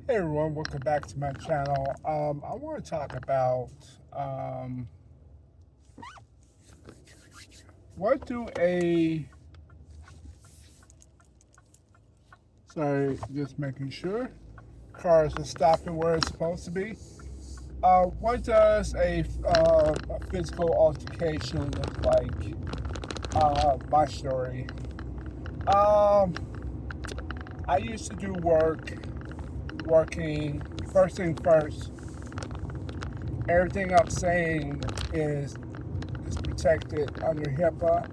Hey everyone, welcome back to my channel. I want to talk about what do a sorry, just making sure cars are stopping where it's supposed to be. What does a physical altercation look like? My story. Um, I used to do working. First thing first, everything I'm saying is protected under HIPAA.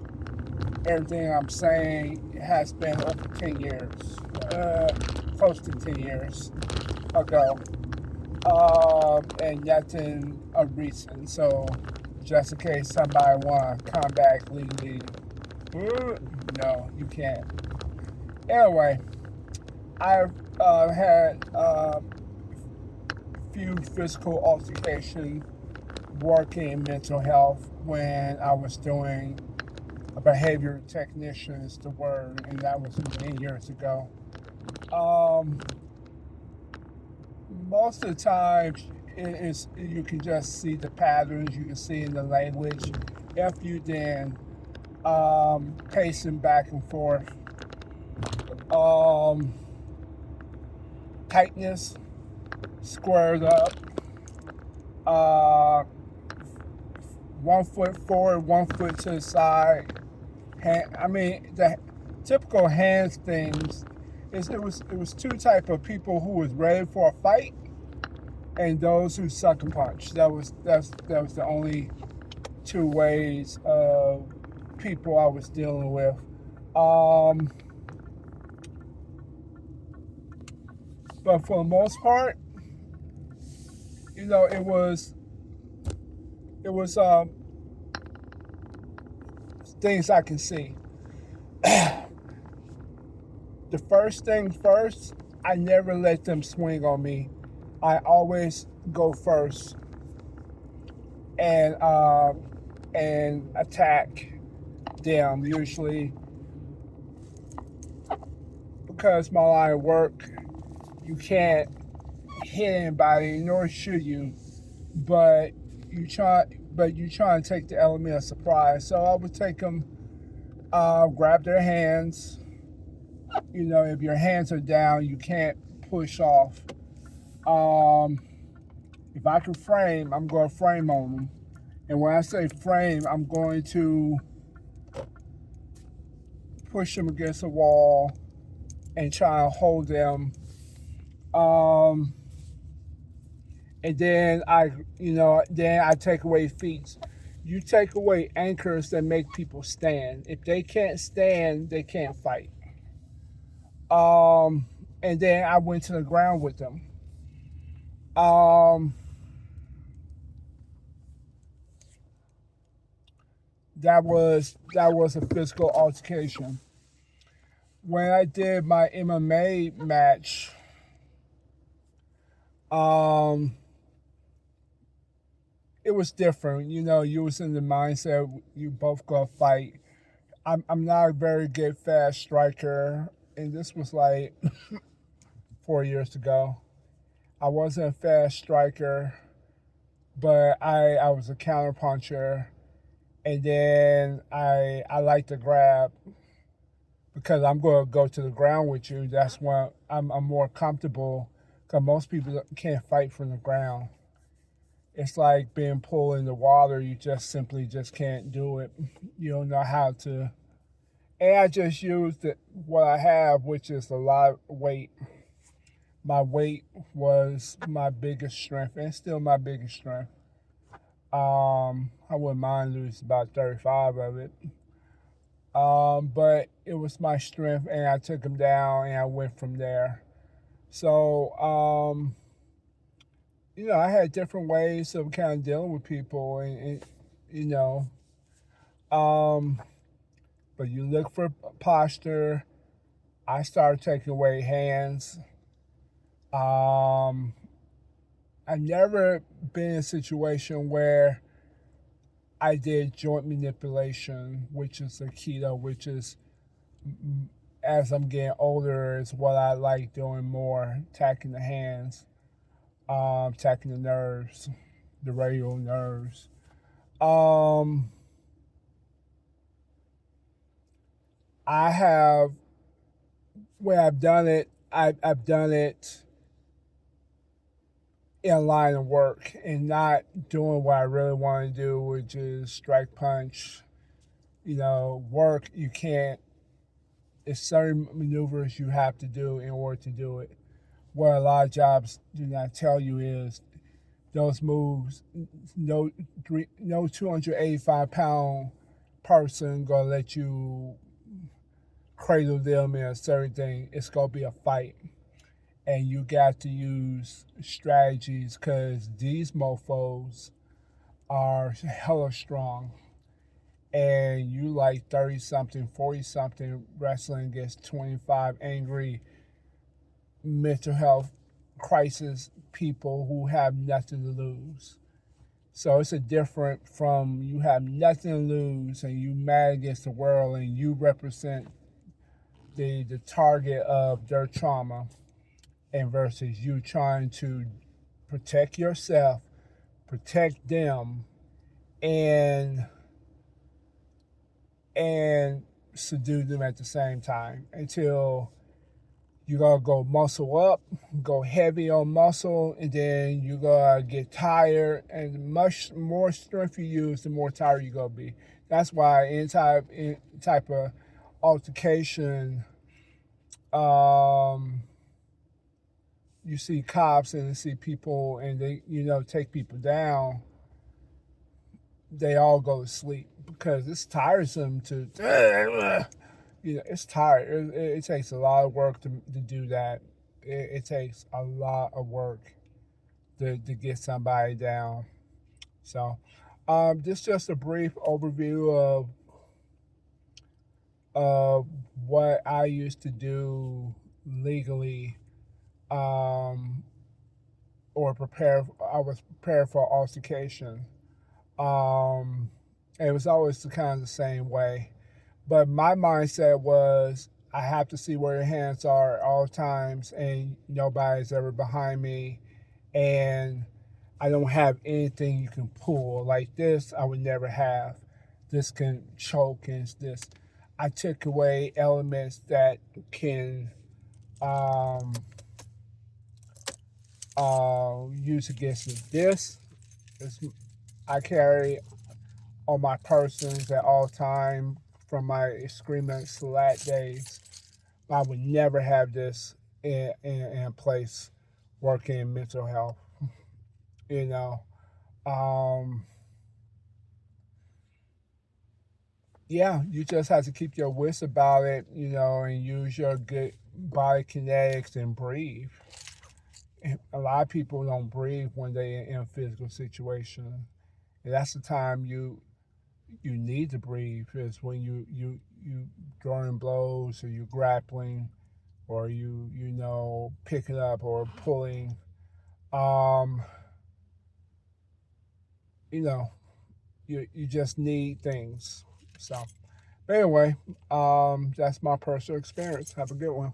Everything I'm saying has been over 10 years, uh, close to 10 years ago. And that's in a recent. So, just in case somebody want to come back legally, no, you can't. Anyway, I've had few physical altercations working in mental health when I was doing a behavior technician is the word, and that was many years ago. Um, Most of the time, it is you can just see the patterns. You can see in the language. If you then pacing back and forth, um, tightness, squared up, uh, 1 foot forward, 1 foot to the side. I mean, the typical hands things is it was two type of people who was ready for a fight and those who suck and punch. That was the only two ways of people I was dealing with. Um, but for the most part, it was things I can see. The first thing first, I never let them swing on me. I always go first and attack them usually because my line of work, you can't hit anybody, nor should you. But you try and take the element of surprise. So I would take them, grab their hands. If your hands are down, you can't push off. Um, if I can frame, I'm going to frame on them. And when I say frame, I'm going to push them against a wall and try and hold them. Um, and then I take away feet. You take away anchors that make people stand. If they can't stand, they can't fight. Um, and then I went to the ground with them. Um, that was a physical altercation. When I did my MMA match, um, it was different. You was in the mindset you both gonna fight. I'm not a very good fast striker, and this was like 4 years ago. I wasn't a fast striker, but I was a counter puncher, and then I like to grab because I'm going to go to the ground with you. That's when I'm more comfortable because most people can't fight from the ground. It's like being pulled in the water. You just simply just can't do it. You don't know how to. And I just used what I have, which is a lot of weight. My weight was my biggest strength and still my biggest strength. I wouldn't mind losing about 35 of it. But it was my strength, and I took him down, and I went from there. So, I had different ways of kind of dealing with people, and you know, um, but you look for posture. I started taking away hands. Um, I've never been in a situation where I did joint manipulation, which is Aikido, which is as I'm getting older is what I like doing more, attacking the hands, attacking the nerves, the radial nerves. Um, I have when I've done it, I've done it in line of work and not doing what I really want to do, which is strike punch. Work you can't. It's certain maneuvers you have to do in order to do it. What a lot of jobs do not tell you is those moves. No 285-pound person gonna let you cradle them in a certain thing. It's gonna be a fight, and you got to use strategies because these mofo's are hella strong. And you like 30 something, 40 something wrestling against 25 angry mental health crisis people who have nothing to lose. So it's a different from you have nothing to lose and you mad against the world and you represent the target of their trauma, and versus you trying to protect yourself, protect them, and and subdue them at the same time until you gotta go muscle up, go heavy on muscle, and then you gotta get tired. And the much more strength you use, the more tired you gonna be. That's why any type of altercation, you see cops and you see people, and they take people down. They all go to sleep because it's tiresome to. It's tired. It takes a lot of work to do that. It takes a lot of work to get somebody down. So, this is just a brief overview of what I used to do legally, um, or prepare. I was prepared for altercation. Um, it was always kind of the same way. But my mindset was I have to see where your hands are at all times, and nobody's ever behind me, and I don't have anything you can pull like this. I would never have. This can choke and this. I took away elements that can um, use against me. This I carry on my persons at all time from my excrement select days. I would never have this in place working in mental health. You know, um, yeah, you just have to keep your wits about it, and use your good body kinetics and breathe. And a lot of people don't breathe when they're in a physical situation, and that's the time you need to breathe is when you throwing blows or you grappling or you picking up or pulling. Um, you know, you just need things. So, but anyway, that's my personal experience. Have a good one.